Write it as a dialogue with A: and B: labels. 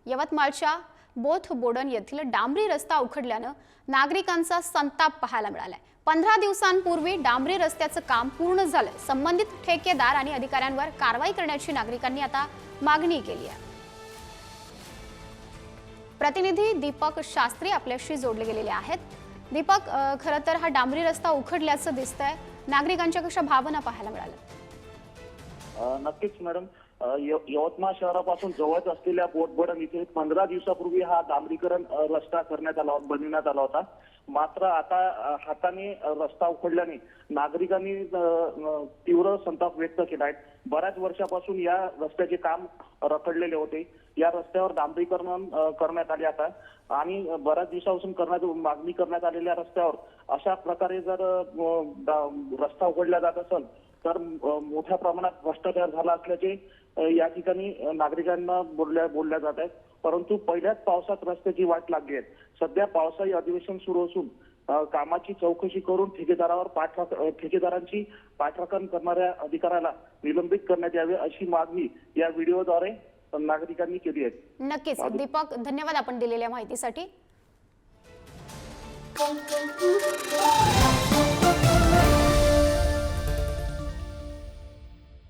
A: यवतमाळच्या बोथ बोडण येथील डांबरी रस्ता उखडल्यानं नागरिकांचा संताप पाहायला मिळालाय। 15 दिवसांपूर्वी डांबरी रस्त्याचं काम पूर्ण झालंय। संबंधित ठेकेदार आणि अधिकाऱ्यांवर कारवाई करण्याची नागरिकांनी आता मागणी केली आहे। प्रतिनिधी दीपक शास्त्री आपल्याशी जोडले गेलेले आहेत। दीपक, खरं तर हा डांबरी रस्ता उखडल्याचं दिसतंय, नागरिकांच्या कशा भावना पाहायला मिळाल्या?
B: नक्कीच मॅडम, यवतमाळ शहरापासून जवळच असलेल्या बोटबडण इथे 15 दिवसापूर्वी हा डांबरीकरण रस्ता बनवण्यात आला होता। मात्र आता हाताने रस्ता उखडल्याने नागरिकांनी तीव्र संताप व्यक्त केला आहे। बऱ्याच वर्षापासून या रस्त्याचे काम रखडलेले होते। या रस्त्यावर डांबरीकरण करण्यात आले आता आणि बऱ्याच दिवसापासून मागणी करण्यात आलेल्या रस्त्यावर अशा प्रकारे जर रस्ता उघडला जात असेल तर मोठ्या प्रमाणात भ्रष्टाचार झाला असल्याचे या ठिकाणी नागरिकांना बोलल्या जात आहेत। परंतु पहिल्याच पावसात रस्त्याची वाट लागली आहे। सध्या पावसाळी अधिवेशन सुरू असून कामाची चौकशी करून ठेकेदारांची पाठराखण करणाऱ्या अधिकाऱ्याला निलंबित करण्यात यावे अशी मागणी या व्हिडिओद्वारे नागरिकांनी केली आहे।
A: नक्कीच दीपक, धन्यवाद आपण दिलेल्या माहितीसाठी।